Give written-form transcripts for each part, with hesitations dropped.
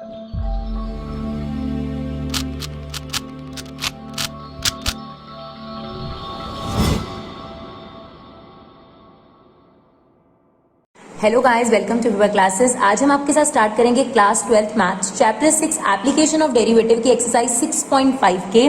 Hello guys, welcome to विवर classes. आज हम आपके साथ स्टार्ट करेंगे class 12th maths chapter 6 application of derivative की एक्सरसाइज 6.5 के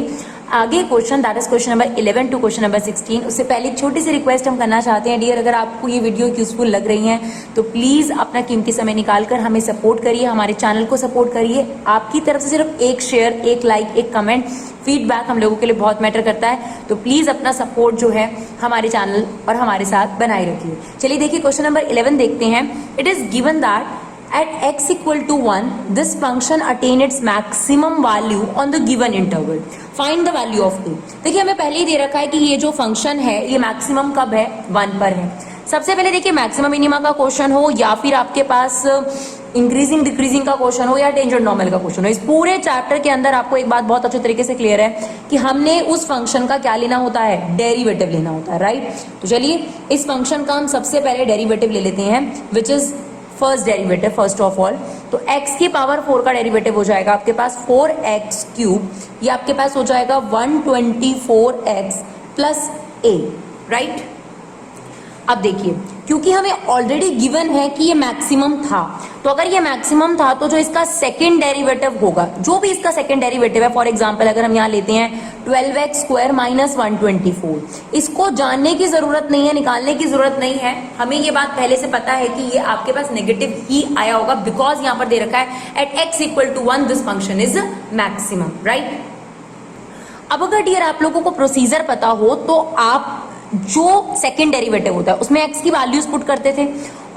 आगे question, that is question number 11 to question number 16। उससे पहले एक छोटी सी रिक्वेस्ट हम करना चाहते हैं, डियर, अगर आपको ये वीडियो यूजफुल लग रही है तो प्लीज अपना कीमती समय निकालकर हमें सपोर्ट करिए, हमारे चैनल को सपोर्ट करिए। आपकी तरफ से सिर्फ एक शेयर, एक लाइक, एक कमेंट, फीडबैक हम लोगों के लिए बहुत मैटर करता है, तो प्लीज अपना सपोर्ट जो है हमारे चैनल और हमारे साथ बनाए रखिए। चलिए देखिए क्वेश्चन नंबर 11 देखते हैं। It is given that at x equal to 1 this function attain its maximum value on the given interval. Find the value of 2. देखिए हमें पहले ही दे रखा है कि ये जो फंक्शन है ये मैक्सिमम कब है, 1 पर है। सबसे पहले देखिए मैक्सिमम मिनिमा का क्वेश्चन हो या फिर आपके पास इंक्रीजिंग डिक्रीजिंग का क्वेश्चन हो या टेंजेंट नॉर्मल का क्वेश्चन हो, इस पूरे चैप्टर के अंदर आपको एक बात बहुत अच्छे तरीके से क्लियर है कि हमने उस फंक्शन का क्या लेना होता है, डेरिवेटिव लेना होता है, राइट। तो चलिए इस फंक्शन का हम सबसे पहले डेरिवेटिव ले लेते हैं, which is first derivative first of all. तो x की पावर 4 का डेरिवेटिव हो जाएगा आपके पास 4x क्यूब, ये आपके पास हो जाएगा 124x प्लस a, राइट। अब देखिए क्योंकि हमें ऑलरेडी गिवन है कि ये मैक्सिमम था, तो अगर ये मैक्सिमम था तो जो इसका सेकेंड डेरिवेटिव होगा, जो भी इसका सेकेंड डेरिवेटिव है, फॉर एग्जांपल अगर हम यहाँ लेते हैं 12x स्क्वायर माइनस 124, इसको जानने की जरूरत नहीं है, निकालने की जरूरत नहीं है। हमें ये बात पहले से पता है कि ये आपके पास नेगेटिव ही आया होगा, बिकॉज यहाँ पर दे रखा है at x equal to 1 this function is maximum, right. अब अगर डियर आप लोगों को प्रोसीजर पता हो तो आप जो सेकेंड डेरिवेटिव होता है उसमें x की वैल्यूज पुट करते थे,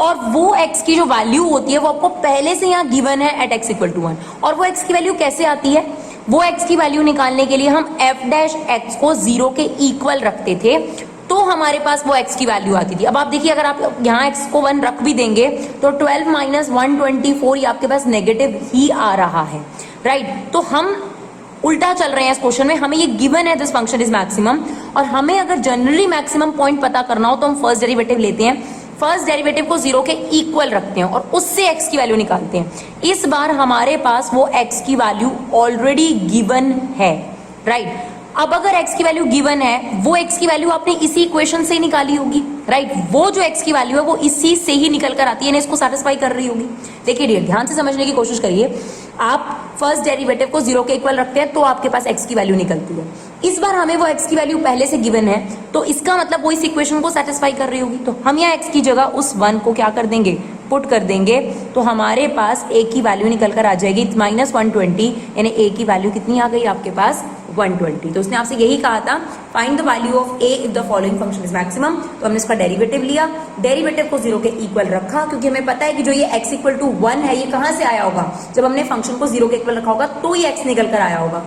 और वो x की जो वैल्यू होती है वो आपको पहले से यहाँ गिवन है एट x इक्वल टू 1। और वो x की वैल्यू कैसे आती है, वो x की वैल्यू निकालने के लिए हम f डैश x को 0 के इक्वल रखते थे, तो हमारे पास वो x की वैल्यू आती थी। अब आप देखिए अगर आप यहाँ x को 1 रख भी देंगे तो 12 माइनस 124 ये आपके पास नेगेटिव ही आ रहा है, राइट। तो हम उल्टा चल रहे हैं इस क्वेश्चन में, हमें ये गिवन है दिस फंक्शन इज मैक्सिमम, और हमें अगर जनरली मैक्सिमम पॉइंट पता करना हो तो हम फर्स्ट डेरिवेटिव लेते हैं, फर्स्ट डेरिवेटिव को 0 के इक्वल रखते हैं और उससे x की वैल्यू निकालते हैं। इस बार हमारे पास वो x की वैल्यू ऑलरेडी गिवन है, राइट। अब अगर x की वैल्यू गिवन है, वो x की वैल्यू आपने इसी इक्वेशन से निकाली होगी, राइट। वो जो x की वैल्यू है वो इसी से ही निकल कर आती है, इसको सेटिस्फाई कर रही होगी। देखिए डियर, ध्यान से समझने की कोशिश करिए। आप फर्स्ट डेरिवेटिव को 0 के इक्वल रखते हैं तो आपके पास x की वैल्यू निकलती है। इस बार हमें वो x की वैल्यू पहले से गिवन है, तो इसका मतलब वो इस इक्वेशन को सेटिस्फाई कर रही होगी, तो हम यहाँ x की जगह उस 1 को क्या कर देंगे, पुट कर देंगे, तो हमारे पास a की वैल्यू निकल कर आ जाएगी माइनस 120, यानी a की वैल्यू कितनी आ गई आपके पास 120। तो उसने आपसे यही कहा था find the value of a if the following function is maximum. तो हमने इसका डेरिवेटिव लिया, डेरिवेटिव को 0 के इक्वल रखा, क्योंकि हमें पता है कि जो ये x इक्वल टू 1 है ये कहां से आया होगा, जब हमने फंक्शन को 0 के इक्वल रखा होगा तो ये x निकल कर आया होगा।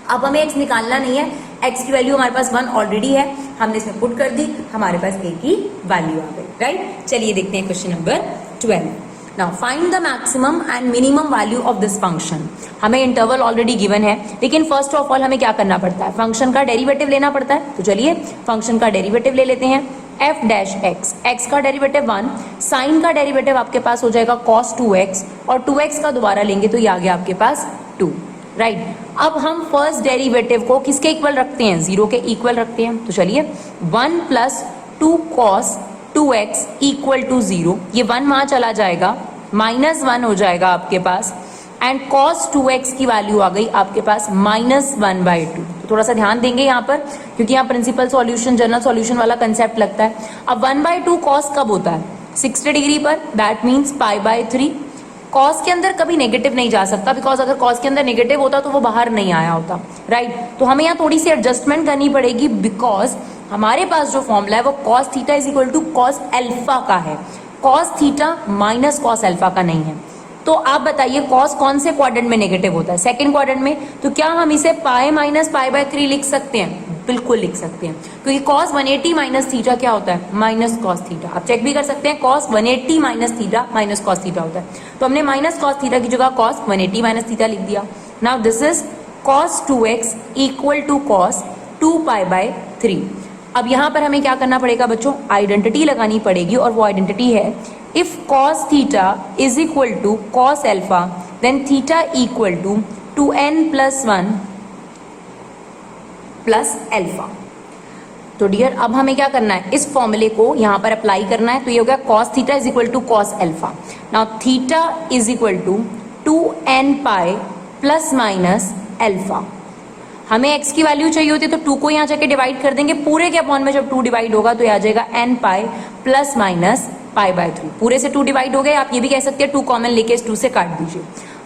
अब हमें x निकालना नहीं है, x की वैल्यू हमारे पास 1 ऑलरेडी है, हमने इसमें पुट कर दी, हमारे पास a की वैल्यू आ गई, राइट। चलिए देखते हैं question number 12। Now find the maximum and minimum value of this function. हमें इंटरवल ऑलरेडी गिवन है, लेकिन फर्स्ट ऑफ ऑल हमें क्या करना पड़ता है, फंक्शन का डेरिवेटिव लेना पड़ता है। तो चलिए फंक्शन का डेरिवेटिव ले लेते हैं, f डैश x, x का डेरिवेटिव 1, साइन का डेरिवेटिव आपके पास हो जाएगा cos 2x, और 2x का दोबारा लेंगे तो ये आ गया आपके पास 2, राइट। अब हम फर्स्ट डेरिवेटिव को किसके इक्वल रखते हैं, 0 के इक्वल रखते हैं। तो चलिए 1 plus 2 cos 2x equal to 0, ये 1 वहां चला जाएगा, माइनस 1 हो जाएगा आपके पास, एंड cos 2x की वैल्यू आ गई आपके पास माइनस 1/2। तो थोड़ा सा ध्यान देंगे यहाँ पर, क्योंकि यहाँ प्रिंसिपल सॉल्यूशन, जनरल सॉल्यूशन वाला कंसेप्ट लगता है। अब 1/2 cos कब होता है, 60 डिग्री पर, दैट मीन्स π/3। cos के अंदर कभी नेगेटिव नहीं जा सकता, बिकॉज अगर cos के अंदर नेगेटिव होता तो वो बाहर नहीं आया होता, राइट। तो हमें यहाँ थोड़ी सी एडजस्टमेंट करनी पड़ेगी, बिकॉज हमारे पास जो फॉर्मूला है वो cos theta is equal to cos alpha का है, cos theta minus cos alpha का नहीं है। तो आप बताइए cos कौन से क्वाड्रेंट में नेगेटिव होता है, सेकंड क्वाड्रेंट में। तो क्या हम इसे पाई माइनस π/3 लिख सकते हैं, बिल्कुल लिख सकते हैं, क्योंकि cos 180 माइनस थीटा क्या होता है, माइनस cos थीटा। आप चेक भी कर सकते हैं, cos 180 minus theta minus cos theta होता है। तो हमने माइनस cos थीटा की जगह cos 180 माइनस थीटा लिख दिया। Now this is cos 2x equal to cos 2π/3। अब यहाँ पर हमें क्या करना पड़ेगा बच्चों, आइडेंटिटी लगानी पड़ेगी, और वो आइडेंटिटी है if cos theta is equal to cos alpha then theta equal to 2n+1 plus alpha. तो डियर अब हमें क्या करना है, इस फॉर्मूले को यहां पर अप्लाई करना है। तो ये हो गया cos theta is equal to cos alpha. Now theta is equal to 2n pi plus minus alpha. हमें x की वैल्यू चाहिए होती है तो 2 को यहाँ जाके डिवाइड कर देंगे, पूरे के अपॉन में जब 2 डिवाइड होगा तो ये आ जाएगा n पाई प्लस माइनस π/3। पूरे से 2 डिवाइड हो गए, आप ये भी कह सकते हैं 2 कॉमन लेके इस 2 से काट दीजिए।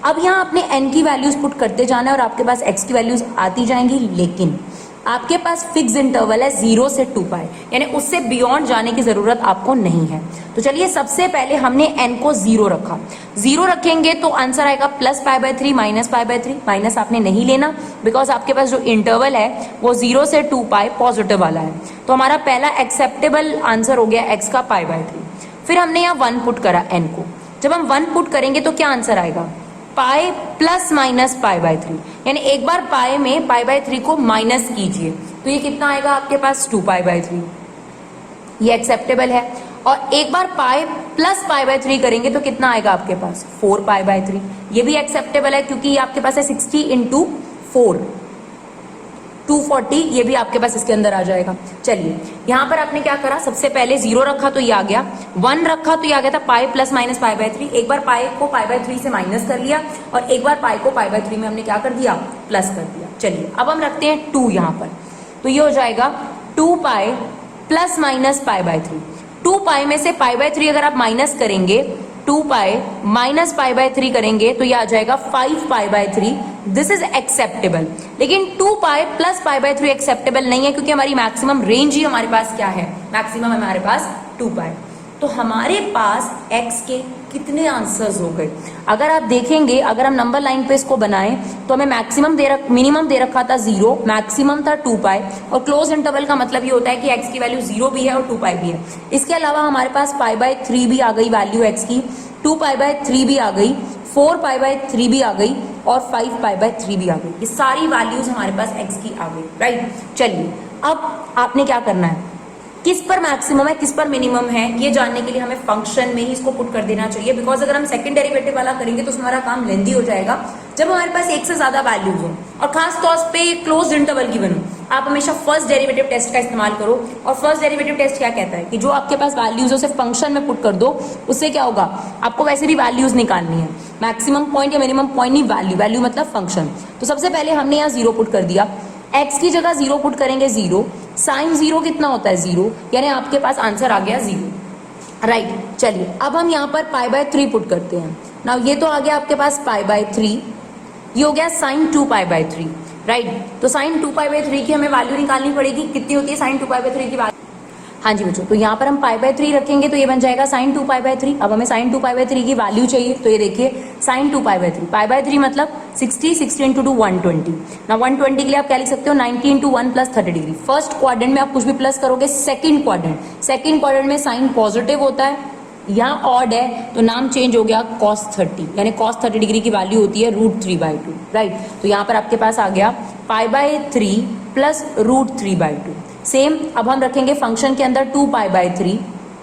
अब यहाँ आपने n की वैल्यूज पुट करते जाना है और आपके पास x की वैल्यूज आती जाएंगी, लेकिन आपके पास फिक्स इंटरवल है 0 से 2 पाई, यानी उससे बियॉन्ड जाने की जरूरत आपको नहीं है। तो चलिए सबसे पहले हमने n को 0 रखा, 0 रखेंगे तो आंसर आएगा प्लस π/3 माइनस π/3। माइनस आपने नहीं लेना बिकॉज आपके पास जो इंटरवल है वो 0 से 2 पाई पॉजिटिव वाला है। तो हमारा पहला एक्सेप्टेबल आंसर हो गया x का π/3। फिर हमने यहाँ 1 पुट करा n को, जब हम 1 पुट करेंगे तो क्या आंसर आएगा, पाई प्लस माइनस π/3, यानी एक बार पाई में π/3 को माइनस कीजिए तो ये कितना आएगा आपके पास 2π/3, ये एक्सेप्टेबल है। और एक बार पाई प्लस π/3 करेंगे तो कितना आएगा आपके पास 4π/3, ये भी एक्सेप्टेबल है क्योंकि ये आपके पास है 60 इंटू 4 240, ये भी आपके पास इसके अंदर आ जाएगा। चलिए यहाँ पर आपने क्या करा, सबसे पहले 0 रखा तो ये आ गया, 1 रखा तो ये आ गया था पाई प्लस माइनस π/3। एक बार पाई को π/3 से माइनस कर लिया और एक बार पाई को π/3 में हमने क्या कर दिया, प्लस कर दिया। चलिए अब हम रखते हैं 2 यहाँ पर, तो ये हो जाएगा 2 पाई प्लस माइनस π/3। 2 पाई में से π/3 अगर आप माइनस करेंगे, 2 पाई माइनस π/3 करेंगे तो ये आ जाएगा 5π/3। This is acceptable. लेकिन 2 पाई प्लस π/3 एक्सेप्टेबल नहीं है क्योंकि हमारी मैक्सिमम रेंज ही हमारे पास क्या है, मैक्सिमम हमारे पास 2 पाई। तो हमारे पास x के कितने आंसर्स हो गए, अगर आप देखेंगे, अगर हम नंबर लाइन पे इसको बनाएं तो हमें मिनिमम दे रखा था 0, मैक्सिमम था 2 पाई, और क्लोज इंटरवल का मतलब ये होता है कि x की वैल्यू 0 भी है और 2 पाई भी है। इसके अलावा हमारे पास π/3 भी आ गई वैल्यू x की, 2π/3 भी आ गई, 4π/3 भी आ गई और 5π/3 भी आ गई। ये सारी वैल्यूज हमारे पास x की आ गई, राइट। चलिए अब आपने क्या करना है, किस पर मैक्सिमम है किस पर मिनिमम है ये जानने के लिए हमें फंक्शन में ही इसको पुट कर देना चाहिए, बिकॉज अगर हम सेकंड डेरिवेटिव वाला करेंगे तो हमारा काम लेंदी हो जाएगा। जब हमारे पास एक से ज्यादा वैल्यूज हो और खास तौर पे क्लोज इंटरवल की बनो, आप हमेशा फर्स्ट डेरिवेटिव टेस्ट का इस्तेमाल करो। और फर्स्ट डेरिवेटिव टेस्ट क्या कहता है कि जो आपके पास वैल्यूज हो सिर्फ फंक्शन में पुट कर दो, उससे क्या होगा, आपको वैसे भी वैल्यूज निकालनी है, मैक्सिमम पॉइंट या मिनिमम पॉइंट नहीं, वैल्यू मतलब फंक्शन। तो सबसे पहले हमने यहाँ 0 पुट कर दिया, x की जगह 0 पुट करेंगे 0, साइन 0 कितना होता है 0, यानी आपके पास आंसर आ गया 0, राइट। चलिए अब हम यहाँ पर π/3 पुट करते हैं। नाउ ये तो आ गया आपके पास π/3, ये हो गया साइन 2π/3, राइट। तो साइन 2π/3 की हमें वैल्यू निकालनी पड़ेगी, कितनी होती है साइन 2π/3 की वैल्यू। हाँ जी बच्चों, तो यहाँ पर हम π/3 रखेंगे तो ये बन जाएगा साइन 2π/3। अब हमें साइन 2π/3 की वैल्यू चाहिए, तो ये देखिए साइन 2π/3, π/3 मतलब 60 इंटू 2 120। ना 120 के लिए आप क्या लिख सकते हो, 90 into 1 plus 30 degree. First quadrant में आप कुछ भी प्लस करोगे, सेकंड क्वाड्रेंट में साइन पॉजिटिव होता है, यहाँ ऑड है तो नाम चेंज हो गया cos 30, यानी cos 30 डिग्री की वैल्यू होती है √3/2, राइट। तो यहाँ पर आपके पास आ गया π/3 प्लस √3/2। सेम अब हम रखेंगे फंक्शन के अंदर 2π/3,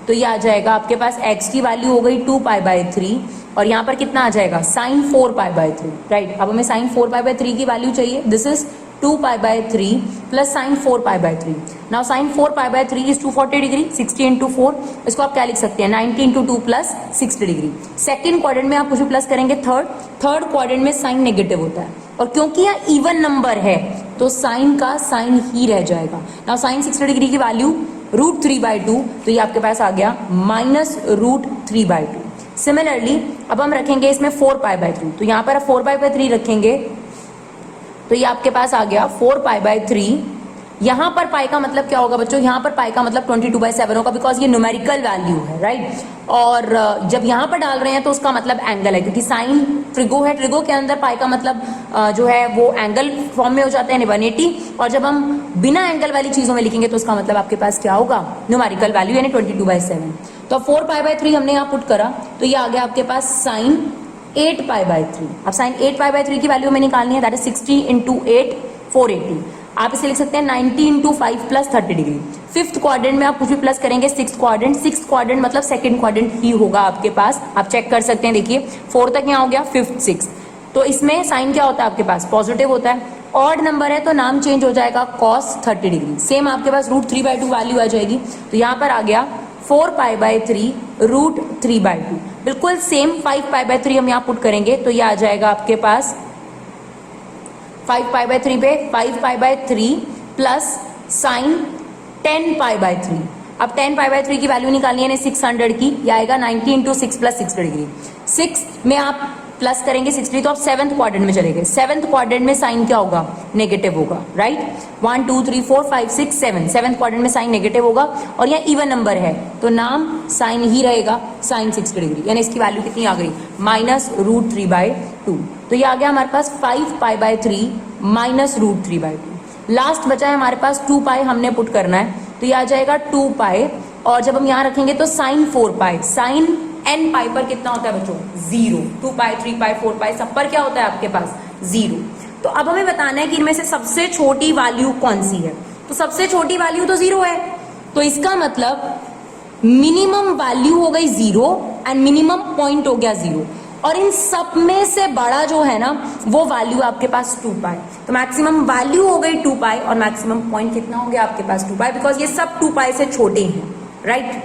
तो ये आ जाएगा आपके पास x की वैल्यू हो गई 2π/3 और यहाँ पर कितना आ जाएगा साइन 4π/3, राइट। अब हमें साइन 4π/3 की वैल्यू चाहिए, this is 2π/3 plus sine 4π/3। Now sine 4π/3 is 240 degree, 60 into 4, इसको आप क्या लिख सकते हैं 90 into 2 plus 60 degree. Second quadrant में आप कुछ भी प्लस करेंगे, थर्ड क्वाड्रेंट में साइन नेगेटिव होता है, और क्योंकि यहाँ इवन नंबर है तो साइन का साइन ही रह जाएगा। नाउ साइन 60 डिग्री की वैल्यू √3/2, तो ये आपके पास आ गया माइनस √3/2। सिमिलरली अब हम रखेंगे इसमें 4π/3, तो यहाँ पर 4π/3 रखेंगे तो ये आपके पास आ गया 4π/3। यहाँ पर पाई का मतलब क्या होगा बच्चों, यहाँ पर पाई का मतलब 22/7 होगा, बिकॉज ये न्यूमेरिकल वैल्यू है, राइट। और जब यहाँ पर डाल रहे हैं तो उसका मतलब एंगल है, क्योंकि साइन ट्रिगो है, ट्रिगो के अंदर पाई का मतलब जो है वो एंगल फॉर्म में हो जाता है, 180। और जब हम बिना एंगल वाली चीजों में लिखेंगे तो उसका मतलब आपके पास क्या होगा, न्यूमेरिकल वैल्यू, यानी 22/7। तो 4π/3 हमने यहाँ पुट करा तो ये आ गया आपके पास साइन 8π/3। अब साइन 8π/3 की वैल्यू हमें निकालनी है, दैट इज 60 इंटू 8 480। आप इसे लिख सकते हैं 90 into 5 plus 30 degree. Fifth quadrant में आप कुछ भी प्लस करेंगे, सिक्स क्वाड्रेंट मतलब सेकंड क्वाड्रेंट ही होगा आपके पास, आप चेक कर सकते हैं। देखिए 4 तक यहाँ हो गया, फिफ्थ 6, तो इसमें साइन क्या होता है आपके पास, पॉजिटिव होता है। ऑड नंबर है तो नाम चेंज हो जाएगा cos 30 डिग्री। सेम आपके पास √3/2 वैल्यू आ जाएगी, तो यहाँ पर आ गया 4π/3 √3/2। बिल्कुल सेम 5π/3 हम यहाँ पुट करेंगे तो ये आ जाएगा आपके पास 5π/3 पे 5π/3 प्लस साइन 10π/3। अब 10π/3 की वैल्यू निकालनी है 600 की, ये आएगा 90 × 6 + 60 डिग्री। 6 में आप प्लस करेंगे 60 तो आप 7th क्वाड्रेंट में चले गए। 7th क्वाड्रेंट में साइन क्या होगा, नेगेटिव होगा, राइट। 1 2 3 4 5 6 7 7th क्वाड्रेंट में साइन नेगेटिव होगा और यहाँ इवन नंबर है तो नाम साइन ही रहेगा, साइन 60 डिग्री, यानी इसकी वैल्यू कितनी आ गई, -√3/2। तो ये आ गया हमारे पास 5π/3 -√3/2। लास्ट बचा है हमारे पास 2π, हमने पुट करना है तो ये आ जाएगा 2π, और जब हम यहाँ रखेंगे तो साइन 4π, साइन n π पर कितना होता है बच्चों, 0। 2π 3π 4π सब पर क्या होता है आपके पास, 0। तो अब हमें बताना है कि इनमें से सबसे छोटी वैल्यू कौन सी है, तो सबसे छोटी वैल्यू तो 0 है, तो इसका मतलब मिनिमम वैल्यू हो गई 0 एंड मिनिमम पॉइंट हो गया 0, और इन सब में से बड़ा जो है ना वो वैल्यू आपके पास 2π। तो मैक्सिमम वैल्यू हो गई 2π और मैक्सिमम पॉइंट कितना हो गया आपके पास 2π, बिकॉज ये सब 2π से छोटे हैं, राइट।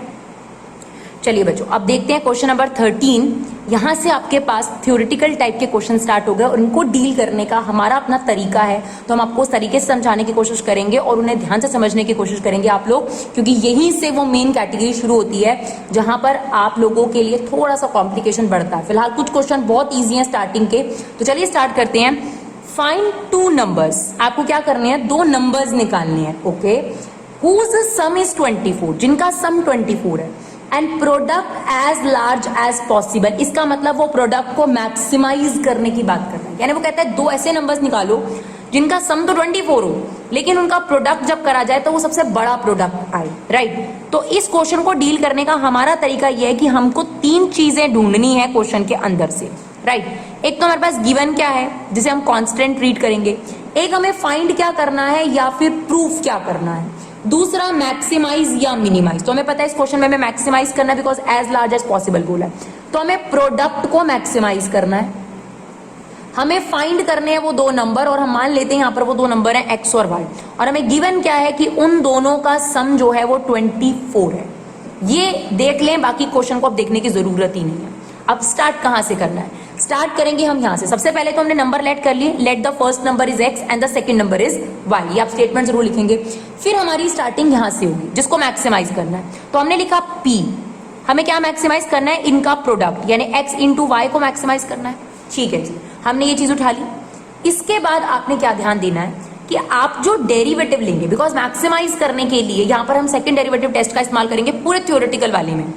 चलिए बच्चों अब देखते हैं क्वेश्चन नंबर 13। यहाँ से आपके पास थ्योरेटिकल टाइप के क्वेश्चन स्टार्ट हो गए और उनको डील करने का हमारा अपना तरीका है, तो हम आपको उस तरीके से समझाने की कोशिश करेंगे और उन्हें ध्यान से समझने की कोशिश करेंगे आप लोग, क्योंकि यहीं से वो मेन कैटेगरी शुरू होती है जहां पर आप लोगों के लिए थोड़ा सा कॉम्प्लिकेशन बढ़ता है। फिलहाल कुछ क्वेश्चन बहुत ईजी हैं स्टार्टिंग के, तो चलिए स्टार्ट करते हैं। फाइंड 2 नंबर्स, आपको क्या करने हैं, 2 नंबर्स निकालने हैं, ओके। हुज सम इज 24, जिनका सम 24 है, and product as large as possible. इसका मतलब वो प्रोडक्ट को मैक्सिमाइज करने की बात कर रहे हैं, यानी वो कहता है 2 ऐसे नंबर्स निकालो जिनका सम तो 24 हो लेकिन उनका प्रोडक्ट जब करा जाए तो वो सबसे बड़ा प्रोडक्ट आए, राइट। तो इस क्वेश्चन को डील करने का हमारा तरीका यह है कि हमको 3 चीजें ढूंढनी है क्वेश्चन के अंदर से, राइट। एक तो हमारे पास गिवन क्या है जिसे हम कांस्टेंट रीड करेंगे, एक हमें फाइंड क्या करना है या फिर प्रूफ क्या करना है, दूसरा मैक्सिमाइज या मिनिमाइज। तो हमें पता है इस क्वेश्चन में हमें मैक्सिमाइज करना है because as large as possible बोला है, तो हमें प्रोडक्ट को मैक्सिमाइज करना है, हमें फाइंड करने हैं वो 2 नंबर, और हम मान लेते हैं यहाँ पर वो 2 नंबर हैं x और y, और हमें गिवन क्या है कि उन दोनों का सम जो है वो 24 है। ये देख लें, बाकी क्वेश्चन को अब देखने की जरूरत ही नहीं है। अब स्टार्ट कहां से करना है, स्टार्ट करेंगे हम यहां से। सबसे पहले तो हमने नंबर लेट कर लिए, let the first number is x and the second number is y, ये आप स्टेटमेंट जरूर लिखेंगे। फिर हमारी स्टार्टिंग यहां से होगी जिसको मैक्सिमाइज करना है, तो हमने लिखा p, हमें क्या मैक्सिमाइज करना है, इनका प्रोडक्ट यानी x इंटू वाई को मैक्सिमाइज करना है, ठीक है जी। हमने ये चीज उठा ली। इसके बाद आपने क्या ध्यान देना है कि आप जो डेरिवेटिव लेंगे, बिकॉज मैक्सिमाइज करने के लिए यहां पर हम सेकंड डेरिवेटिव टेस्ट का इस्तेमाल करेंगे पूरे थ्योरेटिकल वाले में।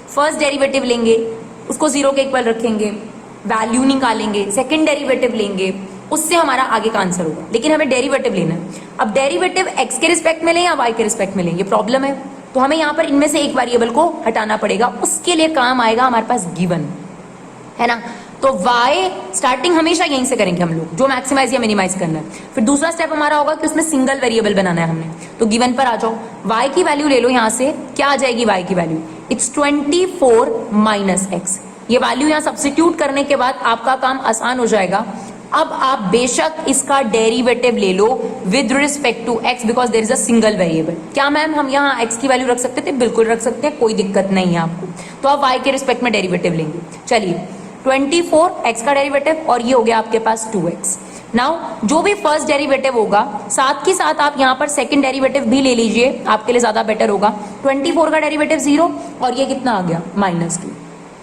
फर्स्ट डेरिवेटिव लेंगे, उसको 0 के इक्वल रखेंगे, वैल्यू निकालेंगे, सेकंड डेरिवेटिव लेंगे, उससे हमारा आगे का आंसर होगा, लेकिन हमें डेरिवेटिव लेना है। अब डेरिवेटिव x के रिस्पेक्ट में लें या y के रिस्पेक्ट में लें, ये प्रॉब्लम है, तो हमें यहाँ पर इनमें से एक वेरिएबल को हटाना पड़ेगा। उसके लिए काम आएगा हमारे पास गिवन, है ना। तो y स्टार्टिंग हमेशा यहीं से करेंगे हम लोग, जो मैक्सिमाइज या मिनिमाइज करना है। फिर दूसरा स्टेप हमारा होगा कि उसमें सिंगल वेरिएबल बनाना है हमने, तो गिवन पर आ जाओ, y की वैल्यू ले लो। यहाँ से क्या आ जाएगी y की वैल्यू, इट्स 24 माइनस x। ये वैल्यू यहाँ सब्स्टिट्यूट करने के बाद आपका काम आसान हो जाएगा। अब आप बेशक इसका डेरिवेटिव ले लो with respect to x, because there is a single variable. क्या मैम हम यहाँ x की वैल्यू रख सकते थे, बिल्कुल रख सकते हैं, कोई दिक्कत नहीं है आपको। तो आप y के रिस्पेक्ट में डेरिवेटिव लेंगे। चलिए 24 x का डेरिवेटिव और ये हो गया आपके पास 2x। नाउ जो भी फर्स्ट डेरिवेटिव होगा साथ ही साथ आप यहाँ पर सेकंड डेरिवेटिव भी ले लीजिए, आपके लिए ज्यादा बेटर होगा। 24 का डेरिवेटिव 0 और ये कितना आ गया -2।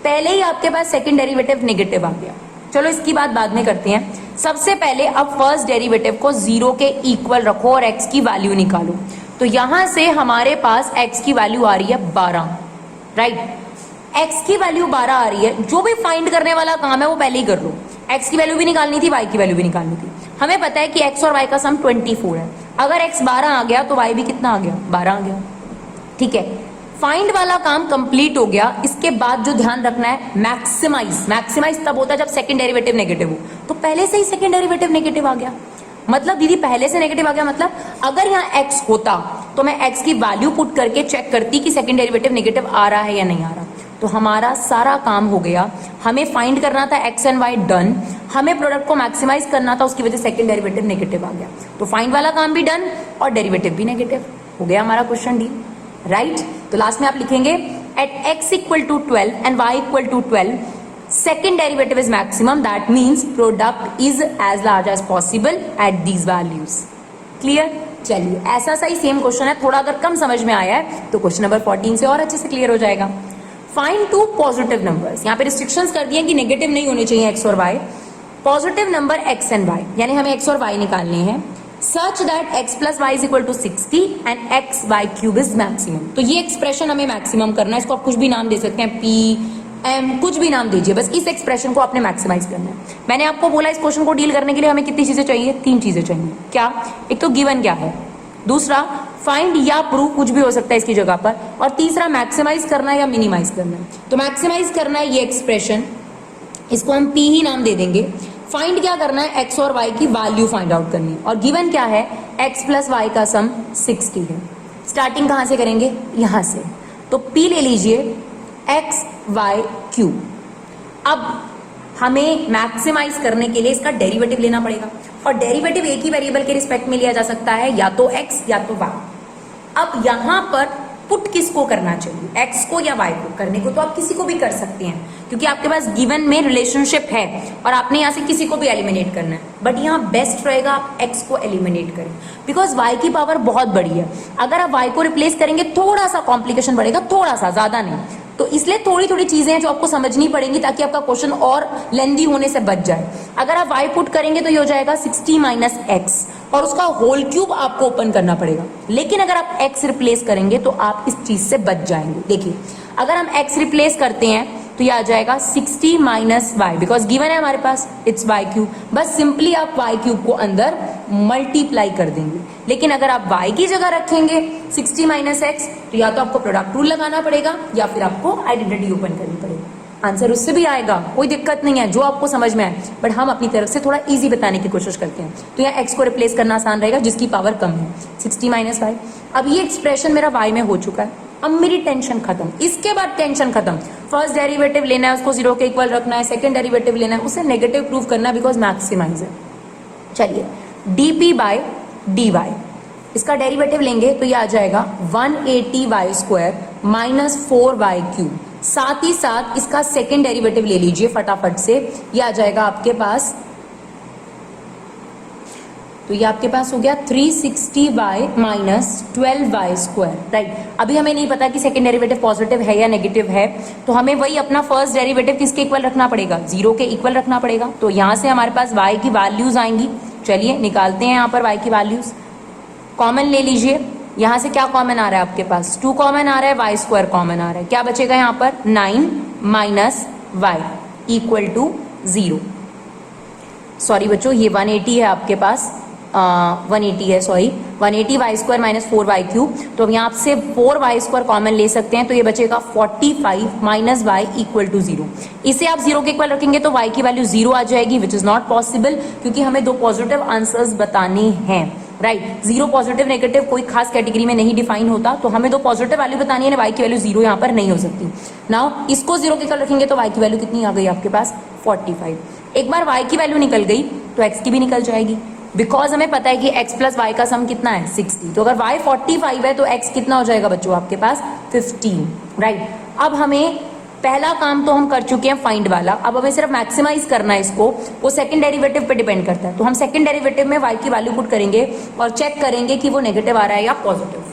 पहले ही आपके पास सेकंड डेरिवेटिव नेगेटिव आ गया। चलो इसकी बात बाद में करते हैं। सबसे पहले अब फर्स्ट डेरिवेटिव को 0 के इक्वल रखो और x की वैल्यू निकालो। तो यहां से हमारे पास x की वैल्यू आ रही है 12, राइट। x की वैल्यू 12 आ रही है, जो भी फाइंड करने वाला काम है वो पहले ही कर लो। x की वैल्यू भी निकालनी थी, y की वैल्यू भी निकालनी थी। हमें पता है कि x और y का सम 24 है। अगर x 12 आ गया तो y भी कितना आ गया, 12 आ गया, ठीक है। फाइंड वाला काम कंप्लीट हो गया। इसके बाद जो ध्यान रखना है, मैक्सिमाइज। मैक्सिमाइज तब होता है जब सेकंड डेरिवेटिव नेगेटिव हो। तो पहले से ही सेकंड डेरिवेटिव नेगेटिव आ गया, मतलब दीदी पहले से नेगेटिव आ गया, मतलब अगर यहाँ x होता तो मैं x की वैल्यू पुट करके चेक करती कि सेकंड डेरिवेटिव नेगेटिव आ रहा है या नहीं आ रहा। तो हमारा सारा काम हो गया। हमें फाइंड करना था एक्स एंड वाई, डन। हमें प्रोडक्ट को मैक्सिमाइज करना था, उसकी वजह से सेकंड डेरिवेटिव नेगेटिव आ गया, तो फाइंड वाला काम भी डन और डेरिवेटिव भी नेगेटिव हो गया हमारा क्वेश्चन डी, राइट। तो लास्ट में आप लिखेंगे at x equal to 12 and y equal to 12 second derivative is maximum, that means product is as large as possible at these values. Clear? चलिए ऐसा सा ही सेम क्वेश्चन है, थोड़ा अगर कम समझ में आया है तो क्वेश्चन नंबर 14 से और अच्छे से क्लियर हो जाएगा। फाइंड टू पॉजिटिव नंबर्स, यहाँ पे रिस्ट्रिक्शंस कर दिए कि नेगेटिव नहीं होने चाहिए x और y, positive number x and y, यानी हमें x और y निकालने हैं, such that x plus y is equal to 60 and x y cube is maximum. तो ये एक्सप्रेशन हमें मैक्सिमम करना है, इसको आप कुछ भी नाम दे सकते हैं, p m कुछ भी नाम दीजिए, बस इस एक्सप्रेशन को आपने मैक्सिमाइज करना है। मैंने आपको बोला इस क्वेश्चन को डील करने के लिए हमें कितनी चीजें चाहिए, 3 चीजें चाहिए। क्या? एक तो गिवन क्या है, दूसरा फाइंड या प्रूव, कुछ भी हो सकता है इसकी जगह पर, और तीसरा मैक्सिमाइज करना है या मिनिमाइज करना है। तो मैक्सिमाइज करना है ये एक्सप्रेशन, इसको हम p ही नाम दे देंगे। फाइंड क्या करना है, x और y की वैल्यू फाइंड आउट करनी है, और गिवन क्या है, x प्लस वाई का सम 60 है। स्टार्टिंग कहां से करेंगे, यहां से, तो p ले लीजिए x y क्यूब। अब हमें मैक्सिमाइज करने के लिए इसका डेरिवेटिव लेना पड़ेगा, और डेरिवेटिव एक ही वेरिएबल के रिस्पेक्ट में लिया जा सकता है, या तो x या तो y। अब यहां पर पुट किसको करना चाहिए, x को या y को? करने को तो आप किसी को भी कर सकते हैं, क्योंकि आपके पास गिवन में रिलेशनशिप है और आपने यहां से किसी को भी एलिमिनेट करना है, बट यहां बेस्ट रहेगा आप x को एलिमिनेट करें, बिकॉज y की पावर बहुत बड़ी है। अगर आप y को रिप्लेस करेंगे थोड़ा सा कॉम्प्लिकेशन बढ़ेगा, थोड़ा सा, ज्यादा नहीं, तो इसलिए थोड़ी थोड़ी चीजें हैं जो आपको समझनी पड़ेंगी ताकि आपका क्वेश्चन और लेंदी होने से बच जाए। अगर आप y पुट करेंगे तो ये हो जाएगा 60 माइनस एक्स, और उसका होल क्यूब आपको ओपन करना पड़ेगा। लेकिन अगर आप x रिप्लेस करेंगे तो आप इस चीज से बच जाएंगे। देखिए अगर हम x रिप्लेस करते हैं तो ये आ जाएगा 60 माइनस वाई, बिकॉज गिवन है हमारे पास इट्स वाई क्यूब, बस सिंपली आप वाई क्यूब को अंदर मल्टीप्लाई कर देंगे। लेकिन अगर आप y की जगह रखेंगे 60 माइनस एक्स, तो या तो आपको प्रोडक्ट रूल लगाना पड़ेगा या फिर आपको आइडेंटिटी ओपन करनी पड़ेगी। आंसर उससे भी आएगा, कोई दिक्कत नहीं है, जो आपको समझ में आए, बट हम अपनी तरफ से थोड़ा इजी बताने की कोशिश करते हैं। तो यहाँ x को रिप्लेस करना आसान रहेगा जिसकी पावर कम है, 60 माइनस वाई। अब ये एक्सप्रेशन मेरा y में हो चुका है, अब मेरी टेंशन खत्म। इसके बाद टेंशन खत्म, फर्स्ट डेरिवेटिव लेना है, उसको 0 के इक्वल रखना है, सेकंड डेरिवेटिव लेना है, उसे नेगेटिव प्रूव करना है बिकॉज मैक्सिमाइज है। चलिए dp बाय dy, इसका डेरिवेटिव लेंगे तो ये आ जाएगा 180 y square minus 4 y cube. साथ ही साथ इसका सेकेंड डेरिवेटिव ले लीजिए फटाफट से, ये आ जाएगा आपके पास, तो ये आपके पास हो गया 360 y minus 12 y square, right. अभी हमें नहीं पता कि सेकेंड डेरिवेटिव पॉजिटिव है या नेगेटिव है, तो हमें वही अपना फर्स्ट डेरिवेटिव किसके इक्वल रखना पड़ेगा, 0 के इक्वल रखना पड़ेगा। तो यहां से हमारे पास y की वैल्यूज आएंगी। चलिए निकालते हैं यहाँ पर y की वैल्यूज। कॉमन ले लीजिए, यहां से क्या कॉमन आ रहा है आपके पास, 2 कॉमन आ रहा है, वाई स्क्वायर कॉमन आ रहा है, क्या बचेगा यहाँ पर 9 minus y equal to 0। Sorry बच्चों, ये 180 है आपके पास, 180 है, sorry 180 y square minus 4 y cube. तो अब यहाँ से 4 वाई स्क्वायर कॉमन ले सकते हैं, तो ये बचेगा 45 माइनस वाई इक्वल टू 0। इसे आप 0 के इक्वल रखेंगे तो y की वैल्यू 0 आ जाएगी, विच इज नॉट पॉसिबल, क्योंकि हमें 2 पॉजिटिव आंसर्स बताने हैं, राइट। 0 पॉजिटिव नेगेटिव कोई खास कैटेगरी में नहीं डिफाइन होता, तो हमें 2 पॉजिटिव वैल्यू बतानी है, y की वैल्यू 0 यहाँ पर नहीं हो सकती। नाउ इसको 0 के इक्वल रखेंगे तो y की वैल्यू कितनी आ गई आपके पास, 45। एक बार y की वैल्यू निकल गई तो x की भी निकल जाएगी, बिकॉज हमें पता है कि x प्लस वाई का सम कितना है, 60। तो अगर y 45 है तो x कितना हो जाएगा बच्चों आपके पास, 15, राइट। अब हमें पहला काम तो हम कर चुके हैं फाइंड वाला, अब हमें सिर्फ मैक्सिमाइज करना है इसको, वो सेकंड डेरिवेटिव पे डिपेंड करता है। तो हम सेकंड डेरिवेटिव में y की वैल्यू पुट करेंगे और चेक करेंगे कि वो नेगेटिव आ रहा है या पॉजिटिव।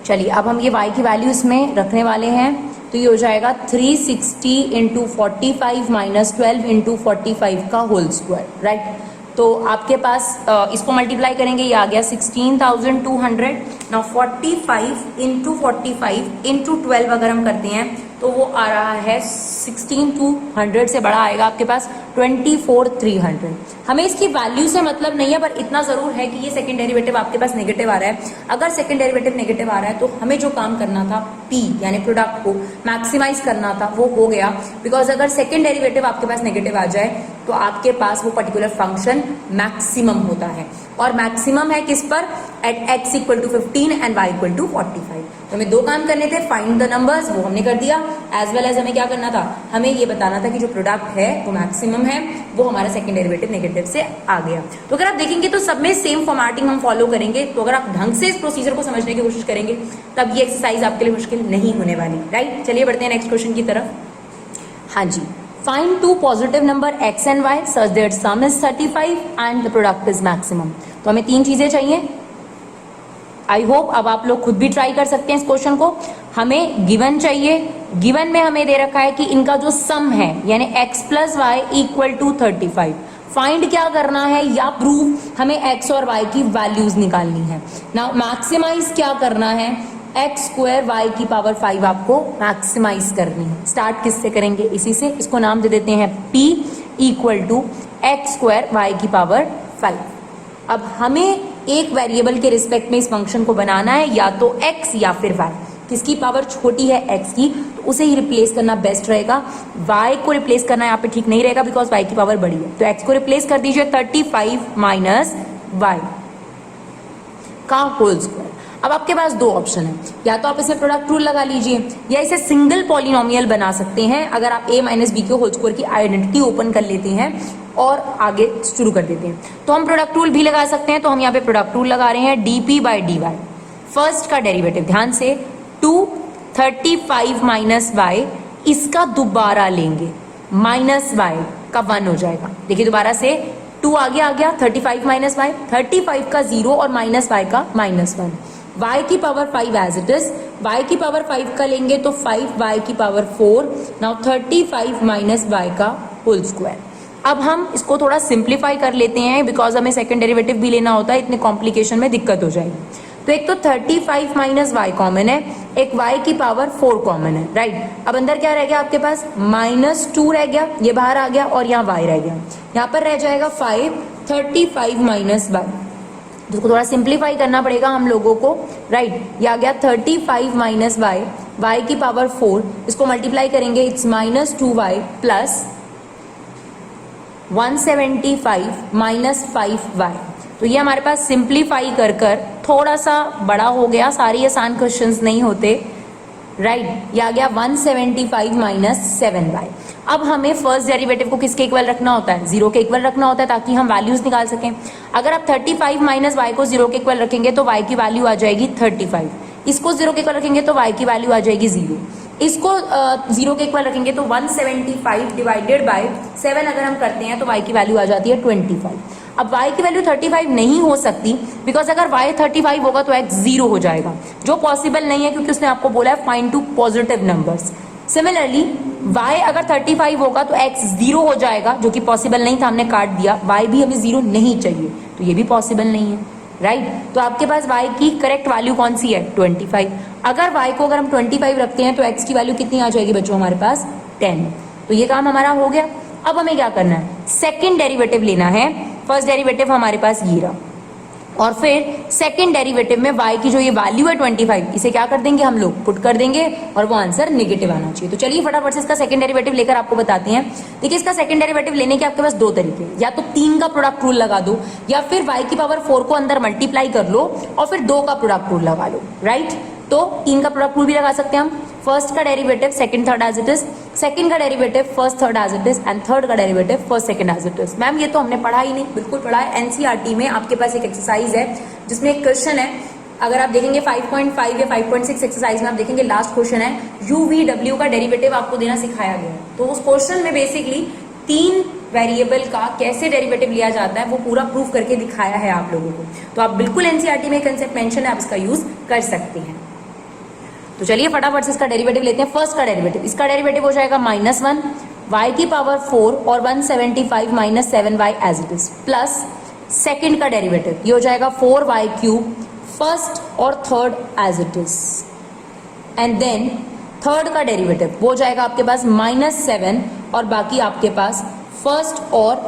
चलिए अब हम ये y की वैल्यू इसमें रखने वाले हैं, तो ये हो जाएगा 360 इंटू 45 माइनस 12 इंटू 45 का होल स्क्वायर, राइट। तो आपके पास इसको मल्टीप्लाई करेंगे, ये आ गया 16,200। नाउ 45 इंटू 45 इंटू 12 अगर हम करते हैं तो वो आ रहा है 16,200 से बड़ा आएगा आपके पास 24,300। हमें इसकी वैल्यू से मतलब नहीं है, पर इतना जरूर है कि ये सेकंड डेरिवेटिव आपके पास नेगेटिव आ रहा है। अगर सेकंड डेरिवेटिव नेगेटिव आ रहा है तो हमें जो काम करना था पी यानी प्रोडक्ट को मैक्सिमाइज करना था वो हो गया, बिकॉज अगर सेकेंड डेरिवेटिव आपके पास नेगेटिव आ जाए तो आपके पास वो पर्टिकुलर फंक्शन मैक्सिमम होता है, और मैक्सिमम है किस पर, at x equal to 15 and y equal to 45। तो हमें दो काम करने थे, फाइंड द नंबर्स, वो हमने कर दिया, एज वेल एज हमें क्या करना था, हमें ये बताना था कि जो प्रोडक्ट है वो मैक्सिमम है, वो हमारा सेकंड डेरिवेटिव नेगेटिव से आ गया। तो अगर आप देखेंगे तो सब में सेम फॉर्मेटिंग हम फॉलो करेंगे, तो अगर आप ढंग से इस प्रोसीजर को समझने की कोशिश करेंगे तब ये एक्सरसाइज आपके लिए मुश्किल नहीं होने वाली, राइट। चलिए बढ़ते हैं नेक्स्ट क्वेश्चन की तरफ। हाँ जी, find two positive number x and y such that sum is 35 and the product is maximum. तो हमें तीन चीजें चाहिए। आई होप अब आप लोग खुद भी ट्राई कर सकते हैं इस क्वेश्चन को। हमें गिवन चाहिए, गिवन में हमें दे रखा है कि इनका जो सम है यानी x plus y equal to 35, find क्या करना है या प्रूव, हमें x और y की वैल्यूज निकालनी है। नाउ मैक्सिमाइज क्या करना है, x स्क्वायर वाई की पावर 5 आपको मैक्सिमाइज करनी है। स्टार्ट किससे करेंगे, इसी से, इसको नाम दे देते हैं p equal to x square y की पावर 5। अब हमें एक वेरिएबल के रिस्पेक्ट में इस फंक्शन को बनाना है, या तो x या फिर y। किसकी पावर छोटी है, x की, तो उसे ही रिप्लेस करना बेस्ट रहेगा। y को रिप्लेस करना यहाँ पे ठीक नहीं रहेगा बिकॉज y की पावर बड़ी है, तो x को रिप्लेस कर दीजिए 35 माइनस y का होल स्क्वायर। अब आपके पास दो ऑप्शन है, या तो आप इसमें प्रोडक्ट रूल लगा लीजिए या इसे सिंगल पॉलिनोमियल बना सकते हैं अगर आप a माइनस बी के होल स्क्वायर की आइडेंटिटी ओपन कर लेते हैं और आगे शुरू कर देते हैं। तो हम प्रोडक्ट रूल भी लगा सकते हैं, तो हम यहाँ पे प्रोडक्ट रूल लगा रहे हैं, dp बाई dy, फर्स्ट का डेरिवेटिव ध्यान से 235 माइनस y, इसका दोबारा लेंगे माइनस y का 1 हो जाएगा। देखिए दोबारा से 2 आगे आ गया, 35 माइनस y, 35 का 0 और माइनस y का -1, y की power 5 as it is, y की पावर 5 का लेंगे तो 5y की पावर 4, नाउ 35 माइनस y का होल स्क्वायर। अब हम इसको थोड़ा सिंप्लीफाई कर लेते हैं बिकॉज हमें सेकंड डेरिवेटिव भी लेना होता है, इतने कॉम्प्लिकेशन में दिक्कत हो जाएगी। तो एक तो 35 माइनस वाई कॉमन है, एक y की पावर 4 कॉमन है, राइट। अब अंदर क्या रह गया आपके पास, -2 रह गया, ये बाहर आ गया और यहाँ y रह गया, यहाँ पर रह जाएगा 5, 35 माइनस y, जिसको थोड़ा सिंप्लीफाई करना पड़ेगा हम लोगों को, राइट। ये आ गया 35 माइनस y की पावर 4, इसको मल्टीप्लाई करेंगे it's -2y plus 175 minus 5y। तो ये हमारे पास सिंप्लीफाई कर कर थोड़ा सा बड़ा हो गया, सारे आसान क्वेश्चंस नहीं होते, राइट। ये आ गया 175 माइनस 7y। अब हमें फर्स्ट डेरिवेटिव को किसके इक्वल रखना होता है, 0 के इक्वल रखना होता है ताकि हम वैल्यूज निकाल सकें। अगर आप 35 माइनस y को 0 के इक्वल रखेंगे तो y की वैल्यू आ जाएगी 35, इसको 0 के इक्वल रखेंगे तो y की वैल्यू आ जाएगी 0, इसको 0 के इक्वल रखेंगे तो 175 डिवाइडेड बाय 7 अगर हम करते हैं तो y की वैल्यू आ जाती है 25। अब y की वैल्यू 35 नहीं हो सकती बिकॉज अगर y 35 होगा तो x 0 हो जाएगा, जो पॉसिबल नहीं है क्योंकि उसने आपको बोला है find two positive numbers. Similarly y अगर 35 होगा तो x 0 हो जाएगा, जो कि पॉसिबल नहीं था, हमने काट दिया। y भी हमें 0 नहीं चाहिए तो ये भी पॉसिबल नहीं है, राइट। तो आपके पास y की करेक्ट वैल्यू कौन सी है, 25। अगर y को अगर हम 25 रखते हैं तो x की वैल्यू कितनी आ जाएगी बच्चों हमारे पास, 10। तो ये काम हमारा हो गया। अब हमें क्या करना है, सेकंड डेरिवेटिव लेना है। फर्स्ट डेरिवेटिव हमारे पास ये रहा, और फिर सेकंड डेरिवेटिव में y की जो ये वैल्यू है 25, इसे क्या कर देंगे हम लोग, पुट कर देंगे और वो आंसर नेगेटिव आना चाहिए। तो चलिए फटाफट से इसका सेकंड डेरिवेटिव लेकर आपको बताते हैं। देखिए इसका सेकंड डेरिवेटिव लेने के आपके पास दो तरीके, या तो 3 का प्रोडक्ट रूल लगा दो, या फिर y की पावर 4 को अंदर मल्टीप्लाई कर लो और फिर 2 का प्रोडक्ट रूल लगा लो, राइट। तो 3 का प्रोडक्ट रूल भी लगा सकते हैं हम, फर्स्ट का derivative second third as it is, second का derivative first third as it is, and third का derivative first second as it is. Ma'am ये तो हमने पढ़ा ही नहीं, बिल्कुल पढ़ा है, एनसीईआरटी में आपके पास एक एक्सरसाइज है जिसमें एक क्वेश्चन है। अगर आप देखेंगे 5.5 या 5.6 एक्सरसाइज में आप देखेंगे लास्ट क्वेश्चन है, UVW का डेरिवेटिव आपको देना सिखाया गया है। तो उस क्वेश्चन में बेसिकली 3 वेरिएबल का कैसे डेरिवेटिव लिया जाता है वो पूरा प्रूफ करके दिखाया है आप लोगों को। तो आप बिल्कुल एनसीईआरटी में कंसेप्ट मेंशन है, आप इसका यूज कर सकते हैं। तो चलिए फटाफट से इसका डेरिवेटिव लेते हैं। फर्स्ट का डेरिवेटिव, इसका डेरिवेटिव हो जाएगा -1 y की पावर 4 और 175 minus 7y as it is, plus second का डेरिवेटिव ये हो जाएगा 4y क्यूब फर्स्ट और third as it is, and then third का डेरिवेटिव वो हो जाएगा आपके पास -7 और बाकी आपके पास फर्स्ट और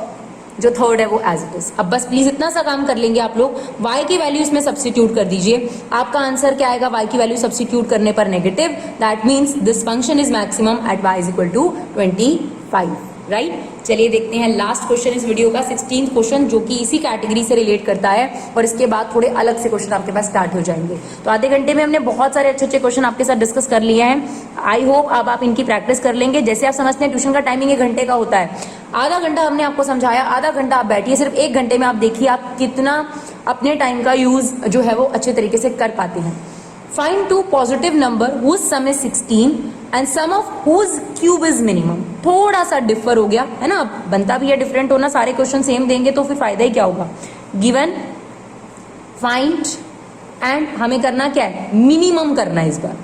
जो थर्ड है वो एज इट इज। अब बस प्लीज इतना सा काम कर लेंगे आप लोग, y की वैल्यू इसमें सब्स्टिट्यूट कर दीजिए। आपका आंसर क्या आएगा y की वैल्यू सब्स्टिट्यूट करने पर negative, that means this function is maximum at y is equal to 25, right. चलिए देखते हैं लास्ट क्वेश्चन इस वीडियो का, 16th क्वेश्चन, जो कि इसी कैटेगरी से रिलेट करता है और इसके बाद थोड़े अलग से क्वेश्चन आपके पास स्टार्ट हो जाएंगे। तो आधे घंटे में हमने बहुत सारे अच्छे अच्छे क्वेश्चन आपके साथ डिस्कस कर लिए हैं। आई होप अब आप इनकी प्रैक्टिस कर लेंगे। जैसे आप समझते हैं ट्यूशन का टाइमिंग 1 घंटे का होता है, आधा घंटा हमने आपको समझाया, आधा घंटा आप बैठिए, सिर्फ 1 घंटे में आप देखिए आप कितना अपने टाइम का यूज जो है वो अच्छे तरीके से कर पाते हैं। Find two positive number whose sum is 16 and sum of whose cube is minimum। थोड़ा सा डिफर हो गया है ना, बनता भी है डिफरेंट होना, सारे क्वेश्चन सेम देंगे तो फिर फायदा ही क्या होगा। गिवन, फाइंड एंड हमें करना क्या है, मिनिमम करना है। इस बार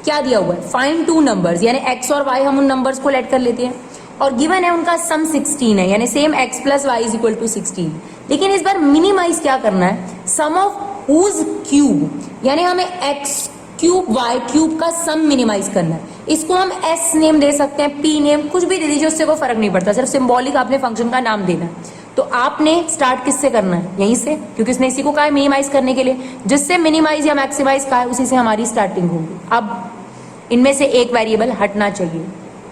क्या दिया हुआ है, फाइंड टू नंबर्स, यानी x और y हम उन नंबर्स को लेट कर लेते हैं और गिवन है उनका सम 16 है, यानी same x plus y is equal to 16। लेकिन इस बार मिनिमाइज क्या करना है, सम ऑफ whose क्यूब, यानी हमें x क्यूब y क्यूब का सम मिनिमाइज करना है। इसको हम s नेम दे सकते हैं, p नेम, कुछ भी दे दीजिए, उससे कोई फर्क नहीं पड़ता, सिर्फ सिंबॉलिक आपने फंक्शन का नाम देना है। तो आपने स्टार्ट किससे करना है, यहीं से, क्योंकि इसने इसी को कहा है मिनिमाइज करने के लिए, जिससे मिनिमाइज या मैक्सिमाइज कहा है उसी से हमारी स्टार्टिंग होगी। अब इनमें से एक वेरिएबल हटना चाहिए।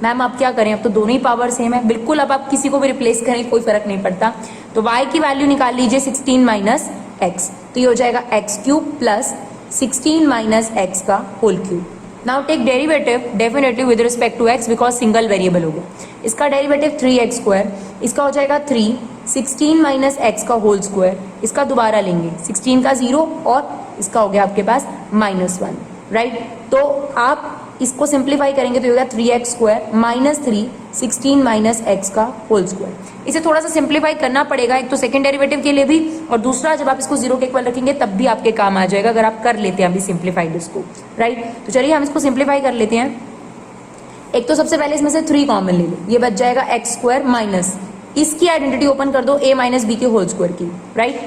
मैम आप क्या करें, अब तो दोनों ही पावर सेम है। बिल्कुल, अब आप किसी को भी रिप्लेस करें कोई फर्क नहीं पड़ता। तो y की वैल्यू निकाल लीजिए 16 माइनस एक्स, तो ये हो जाएगा x cube plus 16 minus x का whole cube. Now take derivative definitely with respect to x, because single variable हो गया। इसका डेरिवेटिव 3x स्क्वायर, इसका हो जाएगा 3, 16 माइनस एक्स का होल स्क्वायर, इसका दोबारा लेंगे 16 का 0 और इसका हो गया आपके पास -1, राइट। तो आप इसको सिंप्लीफाई करेंगे तो होगा 3x square minus 3, 16 minus x का होल स्क्वायर। इसे थोड़ा सा सिंप्लीफाई करना पड़ेगा, एक तो सेकंड डेरिवेटिव के लिए भी, और दूसरा जब आप इसको 0 के इक्वल रखेंगे तब भी आपके काम आ जाएगा, अगर आप कर लेते हैं अभी सिंप्लीफाइड इसको, राइट। तो चलिए हम इसको सिंप्लीफाई कर लेते हैं। एक तो सबसे पहले इसमें से 3 कॉमन ले लो, ये बच जाएगा एक्स स्क्वायर माइनस, इसकी आइडेंटिटी ओपन कर दो a माइनस बी के होल स्क्वायर की, राइट।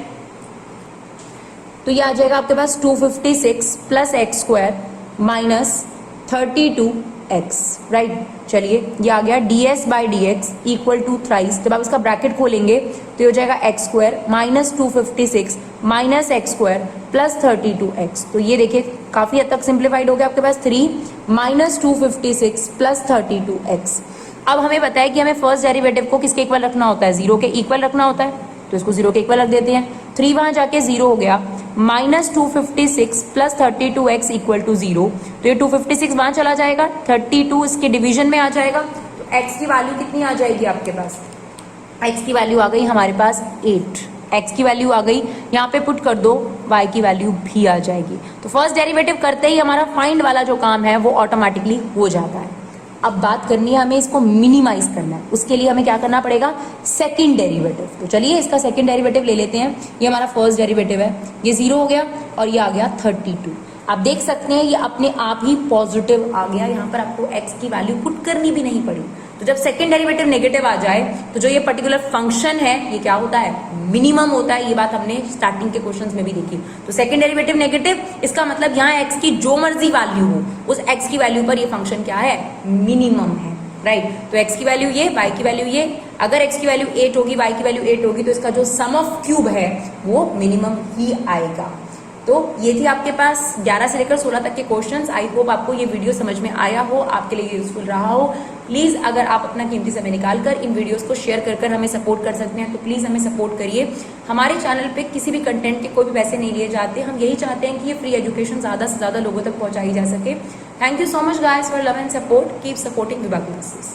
तो ये आ जाएगा आपके पास 256 plus x square minus 32x, right. चलिए ये आ गया ds by d x equal to thrice, जब आप इसका ब्रैकेट खोलेंगे तो ये हो जाएगा x square minus 256 minus x square plus 32x। तो ये देखिए काफी हद तक सिंप्लीफाइड हो गया आपके पास 3 माइनस 256 प्लस 32x। अब हमें पता है कि हमें फर्स्ट डेरिवेटिव को किसके इक्वल रखना होता है, 0 के इक्वल रखना होता है, तो इसको 0 के इक्वल रख देते हैं। 3 वहां जाके 0 हो गया, minus 256 plus 32x equal to 0, तो ये 256 वहां चला जाएगा, 32 इसके डिवीजन में आ जाएगा, तो x की वैल्यू कितनी आ जाएगी आपके पास, x की वैल्यू आ गई हमारे पास 8, x की वैल्यू आ गई, यहाँ पे पुट कर दो, y की वैल्यू भी आ जाएगी। तो फर्स्ट डेरिवेटिव करते ही हमारा फाइंड वाला जो काम है वो ऑटोमेटिकली हो जाता है। अब बात करनी है हमें इसको मिनिमाइज करना है, उसके लिए हमें क्या करना पड़ेगा, सेकंड डेरिवेटिव। तो चलिए इसका सेकंड डेरिवेटिव ले लेते हैं। ये हमारा फर्स्ट डेरिवेटिव है, ये 0 हो गया और ये आ गया 32। आप देख सकते हैं ये अपने आप ही पॉजिटिव आ गया, यहाँ पर आपको x की वैल्यू पुट करनी भी नहीं पड़ी। तो जब सेकंड डेरिवेटिव नेगेटिव आ जाए तो जो ये पर्टिकुलर फंक्शन है ये क्या होता है, मिनिमम होता है। ये बात हमने स्टार्टिंग के क्वेश्चंस में भी देखी। तो सेकंड डेरिवेटिव नेगेटिव, इसका मतलब यहाँ x की जो मर्जी वैल्यू हो उस x की वैल्यू पर ये फंक्शन क्या है, मिनिमम है, राइट। तो x की वैल्यू ये, y की वैल्यू ये, अगर x की वैल्यू 8 होगी, y की वैल्यू 8 होगी, तो इसका जो सम ऑफ क्यूब है वो मिनिमम ही आएगा। तो ये थी आपके पास 11 से लेकर 16 तक के क्वेश्चंस। आई होप आपको ये वीडियो समझ में आया हो, आपके लिए यूजफुल रहा हो। प्लीज अगर आप अपना कीमती समय निकालकर इन वीडियोस को शेयर कर हमें सपोर्ट कर सकते हैं तो प्लीज हमें सपोर्ट करिए। हमारे चैनल पे किसी भी कंटेंट के कोई भी पैसे नहीं लिए जाते, हम यही चाहते हैं कि ये फ्री एजुकेशन ज्यादा से ज्यादा लोगों तक पहुंचाई जा सके। Thank you so much guys for love and support, keep supporting Vibha classes.